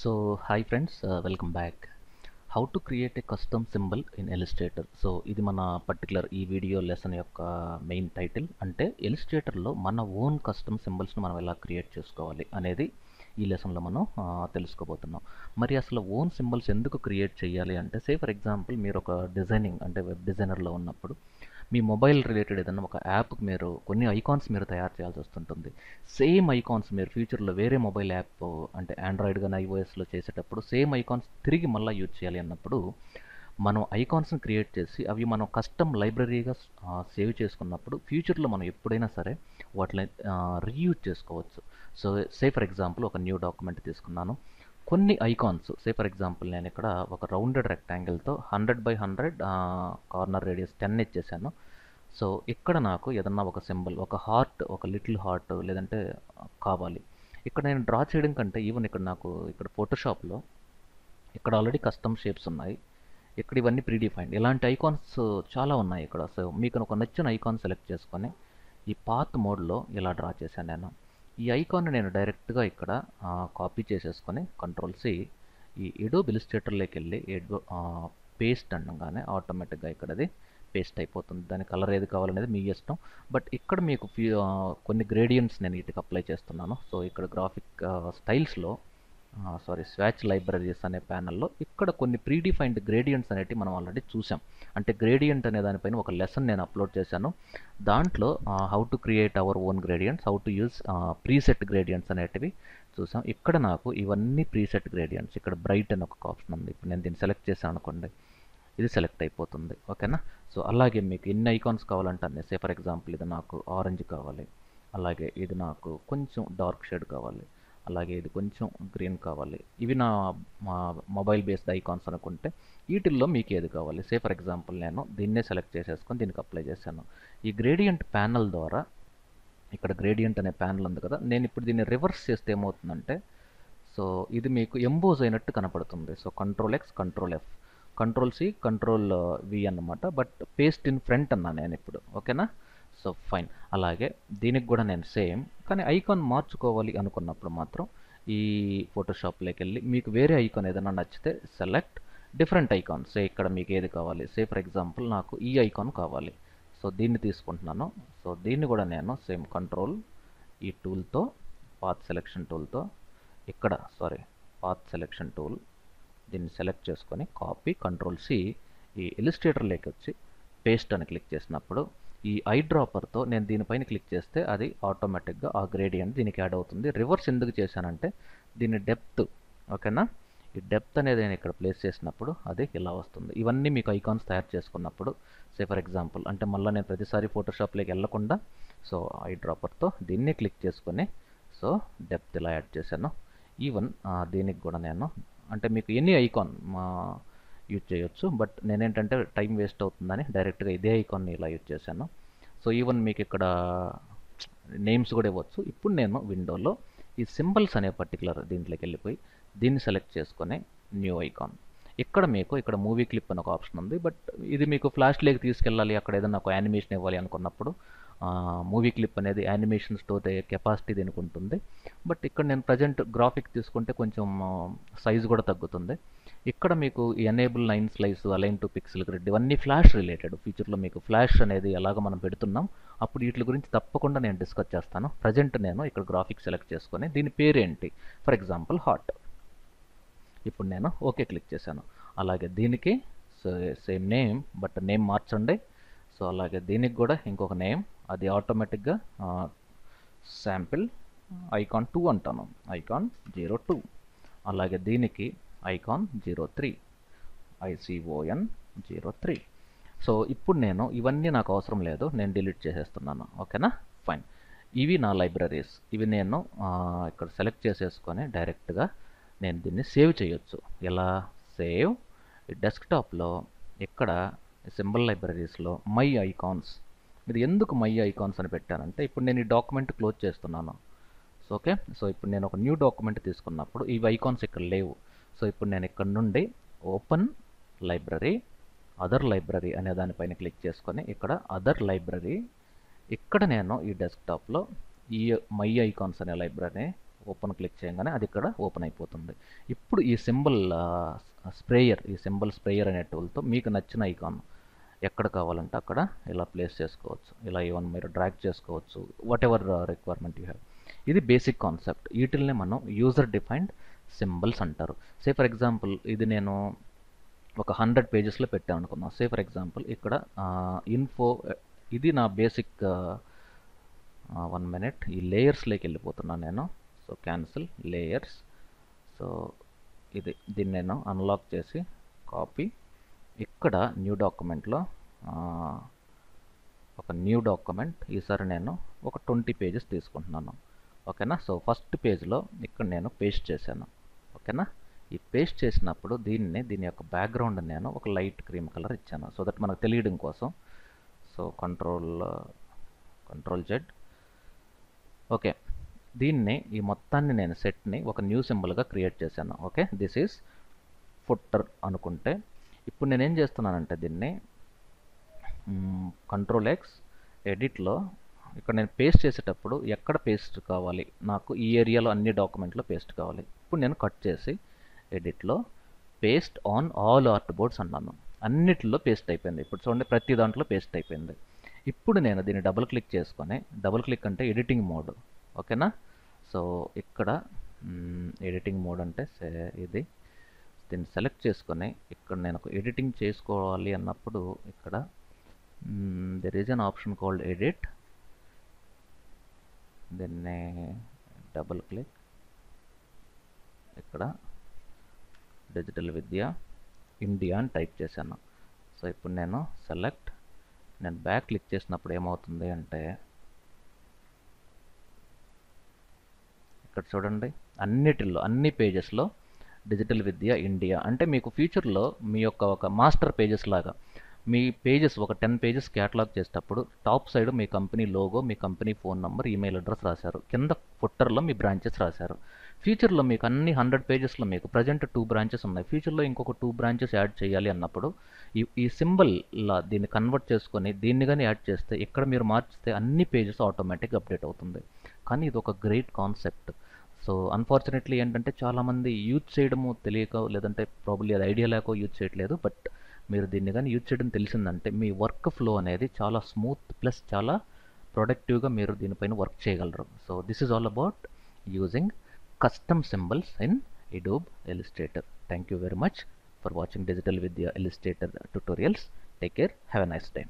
So hi friends, welcome back. How to create a custom symbol in Illustrator. So ఇది మన particular ఈ video lesson యొక్క main title. అంటే ఇలిస్ట్రేటర్లో మన own custom సింబల్స్ని మనం ఎలా క్రియేట్ చేసుకోవాలి అనేది ఈ లెసన్లో మనం తెలుసుకోబోతున్నాం. మరి అసలు ఓన్ సింబల్స్ ఎందుకు క్రియేట్ చేయాలి అంటే, ఫర్ ఎగ్జాంపుల్ మీరు ఒక డిజైనింగ్ అంటే వెబ్ డిజైనర్లో ఉన్నప్పుడు మీ మొబైల్ రిలేటెడ్ ఏదైనా ఒక యాప్కి మీరు కొన్ని ఐకాన్స్ మీరు తయారు చేయాల్సి వస్తుంటుంది. సేమ్ ఐకాన్స్ మీరు ఫ్యూచర్లో వేరే మొబైల్ యాప్ అంటే ఆండ్రాయిడ్ కానీ ఐఓఎస్లో చేసేటప్పుడు సేమ్ ఐకాన్స్ తిరిగి మళ్ళీ యూజ్ చేయాలి అన్నప్పుడు మనం ఐకాన్స్ని క్రియేట్ చేసి అవి మనం కస్టమ్ లైబ్రరీగా సేవ్ చేసుకున్నప్పుడు ఫ్యూచర్లో మనం ఎప్పుడైనా సరే వాటిని రీయూజ్ చేసుకోవచ్చు. సో ఫర్ ఎగ్జాంపుల్ ఒక న్యూ డాక్యుమెంట్ తీసుకున్నాను. కొన్ని ఐకాన్స్ ఫర్ ఎగ్జాంపుల్ నేను ఇక్కడ ఒక రౌండెడ్ రెక్టాంగిల్తో 100x100 కార్నర్ రేడియస్ 10 ఇచ్చేసాను. సో ఇక్కడ నాకు ఏదన్నా ఒక సింబల్, ఒక హార్ట్, ఒక లిటిల్ హార్ట్ లేదంటే కావాలి. ఇక్కడ నేను డ్రా చేయడం కంటే ఈవెన్ ఇక్కడ ఫోటోషాప్లో ఇక్కడ ఆల్రెడీ కస్టమ్ షేప్స్ ఉన్నాయి. ఇక్కడ ఇవన్నీ ప్రీడిఫైన్డ్ ఇలాంటి ఐకాన్స్ చాలా ఉన్నాయి ఇక్కడ. సో మీకు ఒక నచ్చిన ఐకాన్ సెలెక్ట్ చేసుకొని ఈ పాత్ మోడ్లో ఇలా డ్రా చేశాను నేను. ఈ ఐకాన్ నేను డైరెక్ట్గా ఇక్కడ కాపీ చేసేసుకొని కంట్రోల్ సి ఈ ఎడోబ్ ఇలిస్ట్రేటర్లోకి వెళ్ళి పేస్ట్ అనగానే ఆటోమేటిక్గా ఇక్కడ అది పేస్ట్ అయిపోతుంది. దాని కలర్ ఏది కావాలనేది మీ ఇష్టం. బట్ ఇక్కడ మీకు కొన్ని గ్రేడియంట్స్ నేను వీటికి అప్లై చేస్తున్నాను. సో ఇక్కడ గ్రాఫిక్ స్టైల్స్లో స్వాచ్ లైబ్రరీస్ అనే ప్యానల్లో ఇక్కడ కొన్ని ప్రీడిఫైన్డ్ గ్రేడియంట్స్ అనేటివి మనం ఆల్రెడీ చూసాం. అంటే గ్రేడియంట్ అనే దానిపైన ఒక లెసన్ నేను అప్లోడ్ చేశాను. దాంట్లో how to create our own gradients, how to use preset gradients అనేటివి చూసాం. ఇక్కడ నాకు ఇవన్నీ ప్రీసెట్ గ్రేడియంట్స్. ఇక్కడ బ్రైట్ అని ఒక ఆప్షన్ ఉంది. ఇప్పుడు నేను దీన్ని సెలెక్ట్ చేశాను అనుకోండి, ఇది సెలెక్ట్ అయిపోతుంది. ఓకేనా. సో అలాగే మీకు ఎన్ని ఐకాన్స్ కావాలంటే అన్నీ. ఫర్ ఎగ్జాంపుల్ ఇది నాకు ఆరెంజ్ కావాలి, అలాగే ఇది నాకు కొంచెం డార్క్ షేడ్ కావాలి, అలాగే ఇది కొంచెం గ్రీన్ కావాలి. ఇవి నా మొబైల్ బేస్డ్ ఐకాన్స్ అనుకుంటే వీటిల్లో మీకు ఏది కావాలి. ఫర్ ఎగ్జాంపుల్ నేను దీన్నే సెలెక్ట్ చేసేసుకొని దీనికి అప్లై చేశాను. ఈ గ్రేడియంట్ ప్యానల్ ద్వారా ఇక్కడ గ్రేడియంట్ అనే ప్యానల్ ఉంది కదా, నేను ఇప్పుడు దీన్ని రివర్స్ చేస్తే ఏమవుతుందంటే, సో ఇది మీకు ఎంబోజ్ అయినట్టు కనపడుతుంది. So control X, control F, control C, control V అన్నమాట. బట్ పేస్ట్ ఇన్ ఫ్రంట్ అన్నా నేను ఇప్పుడు. ఓకేనా. So fine. అలాగే దీనికి కూడా నేను సేమ్, కానీ ఐకాన్ మార్చుకోవాలి అనుకున్నప్పుడు మాత్రం ఈ ఫోటోషాప్లోకి వెళ్ళి మీకు వేరే ఐకాన్ ఏదైనా నచ్చితే సెలెక్ట్ డిఫరెంట్ ఐకాన్. ఇక్కడ మీకు ఏది కావాలి. ఫర్ ఎగ్జాంపుల్ నాకు ఈ ఐకాన్ కావాలి. సో దీన్ని తీసుకుంటున్నాను. సో దీన్ని కూడా నేను సేమ్ కంట్రోల్ ఈ టూల్తో, పాత్ సెలెక్షన్ టూల్తో ఇక్కడ పాత్ సెలెక్షన్ టూల్ దీన్ని సెలెక్ట్ చేసుకొని కాపీ, కంట్రోల్ సి ఈ ఇలిస్ట్రేటర్లోకి వచ్చి పేస్ట్ అని క్లిక్ చేసినప్పుడు ఈ ఐ డ్రాపర్తో నేను దీనిపైన క్లిక్ చేస్తే అది ఆటోమేటిక్గా ఆ గ్రేడియంట్ దీనికి యాడ్ అవుతుంది. రివర్స్ ఎందుకు చేశానంటే దీని డెప్త్, ఓకేనా, ఈ డెప్త్ అనేది నేను ఇక్కడ ప్లేస్ చేసినప్పుడు అది ఇలా వస్తుంది. ఇవన్నీ మీకు ఐకాన్స్ తయారు చేసుకున్నప్పుడు ఫర్ ఎగ్జాంపుల్ అంటే మళ్ళీ నేను ప్రతిసారి ఫోటోషాప్లోకి వెళ్ళకుండా సో ఐ డ్రాపర్తో దీన్ని క్లిక్ చేసుకొని సో డెప్త్ ఇలా యాడ్ చేశాను. ఈవెన్ దీనికి కూడా నేను అంటే మీకు ఎనీ ఐకాన్ యూజ్ చేయొచ్చు. బట్ నేనేంటంటే టైం వేస్ట్ అవుతుందని డైరెక్ట్గా ఇదే ఐకాన్ని ఇలా యూజ్ చేశాను. సో ఈవెన్ మీకు ఇక్కడ నేమ్స్ కూడా ఇవ్వచ్చు. ఇప్పుడు నేను విండోలో ఈ సింబల్స్ అనే పర్టికులర్ దీంట్లోకి వెళ్ళిపోయి దీన్ని సెలెక్ట్ చేసుకొని న్యూ ఐకాన్. ఇక్కడ మీకు ఇక్కడ మూవీ క్లిప్ అని ఒక ఆప్షన్ ఉంది. బట్ ఇది మీకు ఫ్లాష్లోకి తీసుకెళ్ళాలి, అక్కడ ఏదైనా ఒక యానిమేషన్ ఇవ్వాలి అనుకున్నప్పుడు మూవీ క్లిప్ అనేది యానిమేషన్ స్టోర్ అయ్యే కెపాసిటీ దీనికి ఉంటుంది. బట్ ఇక్కడ నేను ప్రజెంట్ గ్రాఫిక్ తీసుకుంటే కొంచెం సైజు కూడా తగ్గుతుంది. ఇక్కడ మీకు enable line slice, align to pixel grid ఇవన్నీ ఫ్లాష్ రిలేటెడ్. ఫ్యూచర్లో మీకు ఫ్లాష్ అనేది ఎలాగ మనం పెడుతున్నాం అప్పుడు వీటి గురించి తప్పకుండా నేను డిస్కస్ చేస్తాను. ప్రజెంట్ నేను ఇక్కడ గ్రాఫిక్ సెలెక్ట్ చేసుకొని దీని పేరేంటి, ఫర్ ఎగ్జాంపుల్ హార్ట్. ఇప్పుడు నేను ఓకే క్లిక్ చేశాను. అలాగే దీనికి సేమ్ నేమ్, బట్ నేమ్ మార్చండి. సో అలాగే దీనికి కూడా ఇంకొక నేమ్, అది ఆటోమేటిక్గా శాంపిల్ ఐకాన్ 2 అంటాను, ఐకాన్ 02. అలాగే దీనికి ఐకాన్ 03, ICON 03. సో ఇప్పుడు నేను ఇవన్నీ నాకు అవసరం లేదు, నేను డిలీట్ చేసేస్తున్నాను. ఓకేనా, ఫైన్. ఇవి నా లైబ్రరీస్. ఇవి నేను ఇక్కడ సెలెక్ట్ చేసేసుకొని డైరెక్ట్గా నేను దీన్ని సేవ్ చేయొచ్చు. ఎలా సేవ్, డెస్క్టాప్లో ఇక్కడ సింబల్ లైబ్రరీస్లో మై ఐకాన్స్. ఇది ఎందుకు మై ఐకాన్స్ అని పెట్టానంటే ఇప్పుడు నేను ఈ డాక్యుమెంట్ క్లోజ్ చేస్తున్నాను. So okay. సో ఇప్పుడు నేను ఒక న్యూ డాక్యుమెంట్ తీసుకున్నప్పుడు ఈ ఐకాన్స్ ఇక్కడ లేవు. సో ఇప్పుడు నేను ఇక్కడ నుండి ఓపెన్ లైబ్రరీ, అదర్ లైబ్రరీ అనే దానిపైన క్లిక్ చేసుకొని ఇక్కడ అదర్ లైబ్రరీ, ఇక్కడ నేను ఈ డెస్క్టాప్లో ఈ మై ఐకాన్స్ అనే లైబ్రరీని ఓపెన్ క్లిక్ చేయగానే అది ఇక్కడ ఓపెన్ అయిపోతుంది. ఇప్పుడు ఈ సింబల్ స్ప్రేయర్, ఈ సింబల్ స్ప్రేయర్ అనే టూల్తో మీకు నచ్చిన ఐకాన్ ఎక్కడ కావాలంటే అక్కడ ఇలా ప్లేస్ చేసుకోవచ్చు. ఇలా ఈవెన్ మీరు డ్రాగ్ చేసుకోవచ్చు, what ever requirement you have. ఇది బేసిక్ కాన్సెప్ట్. వీటిల్నే మనం యూజర్ డిఫైన్డ్ సింబల్స్ అంటారు. సే ఫర్ ఎగ్జాంపుల్ ఇది నేను ఒక 100 పేజెస్లో పెట్టాను అనుకుందాం. సే ఫర్ ఎగ్జాంపుల్ ఇక్కడ ఇన్ఫో, ఇది నా బేసిక్ 1 మినిట్. ఈ లేయర్స్లోకి వెళ్ళిపోతున్నాను నేను. So cancel layers. సో దీన్ని నేను అన్లాక్ చేసి కాపీ, ఇక్కడ న్యూ డాక్యుమెంట్లో ఒక న్యూ డాక్యుమెంట్, ఈసారి నేను ఒక 20 పేజెస్ తీసుకుంటున్నాను. ఓకేనా. సో ఫస్ట్ పేజ్లో ఇక్కడ నేను పేస్ట్ చేశాను. ఓకేనా. ఈ పేస్ట్ చేసినప్పుడు దీని యొక్క బ్యాక్గ్రౌండ్ నేను ఒక లైట్ క్రీమ్ కలర్ ఇచ్చాను, సో దట్ మనకు తెలియడం కోసం. So control Z. ఓకే, ఈ మొత్తాన్ని నేను సెట్ని ఒక న్యూ సింబల్గా క్రియేట్ చేశాను. ఓకే, దిస్ ఈజ్ ఫుట్టర్ అనుకుంటే, ఇప్పుడు నేనేం చేస్తున్నానంటే దీన్ని కంట్రోల్ ఎక్స్, ఎడిట్లో ఇక్కడ నేను పేస్ట్ చేసేటప్పుడు ఎక్కడ పేస్ట్ కావాలి, నాకు ఈ ఏరియాలో అన్ని డాక్యుమెంట్లో పేస్ట్ కావాలి. ఇప్పుడు నేను కట్ చేసి ఎడిట్లో paste on all artboards అన్నాను. అన్నిటిలో పేస్ట్ అయిపోయింది. ఇప్పుడు చూడండి, ప్రతి దాంట్లో పేస్ట్ అయిపోయింది. ఇప్పుడు నేను దీన్ని డబుల్ క్లిక్ చేసుకొని, డబుల్ క్లిక్ అంటే ఎడిటింగ్ మోడ్. ఓకేనా. సో ఇక్కడ ఎడిటింగ్ మోడ్ అంటే దీన్ని సెలెక్ట్ చేసుకొని, ఇక్కడ నేను ఎడిటింగ్ చేసుకోవాలి అన్నప్పుడు ఇక్కడ there is an option called edit. దీన్ని డబుల్ క్లిక్, ఇక్కడ డిజిటల్ విద్య ఇండియా అని టైప్ చేశాను. సో ఇప్పుడు నేను బ్యాక్ క్లిక్ చేసినప్పుడు ఏమవుతుంది అంటే, ఇక్కడ చూడండి, అన్ని పేజెస్లో డిజిటల్ విద్య ఇండియా అంటే మీకు ఫ్యూచర్లో మీ యొక్క ఒక మాస్టర్ పేజెస్ లాగా మీ పేజెస్ ఒక 10 పేజెస్ క్యాటలాగ్ చేసేటప్పుడు టాప్ సైడ్ మీ కంపెనీ లోగో, మీ company phone number, email address రాశారు, కింద ఫుట్టర్లో మీ బ్రాంచెస్ రాశారు. ఫ్యూచర్లో మీకు అన్ని 100 పేజెస్లో మీకు ప్రజెంట్ 2 బ్రాంచెస్ ఉన్నాయి, ఫ్యూచర్లో ఇంకొక 2 బ్రాంచెస్ యాడ్ చేయాలి అన్నప్పుడు ఈ సింబల్లా దీన్ని కన్వర్ట్ చేసుకొని దీన్ని కానీ యాడ్ చేస్తే, ఇక్కడ మీరు మార్చితే అన్ని పేజెస్ ఆటోమేటిక్గా అప్డేట్ అవుతుంది. కానీ ఇది ఒక గ్రేట్ కాన్సెప్ట్. సో అన్ఫార్చునేట్లీ ఏంటంటే చాలామంది యూజ్ చేయడము తెలియక, లేదంటే ప్రాబ్లీ అది ఐడియా లేకో యూజ్ చేయట్లేదు. బట్ మీరు దీన్ని కానీ యూజ్ చేయడం తెలిసిందంటే మీ వర్క్ ఫ్లో అనేది చాలా స్మూత్ ప్లస్ చాలా ప్రొడక్టివ్గా మీరు దీనిపైన వర్క్ చేయగలరు. So this is all about using custom symbols in Adobe Illustrator. Thank you very much for watching Digital Vidya Illustrator tutorials. Take care. Have a nice day.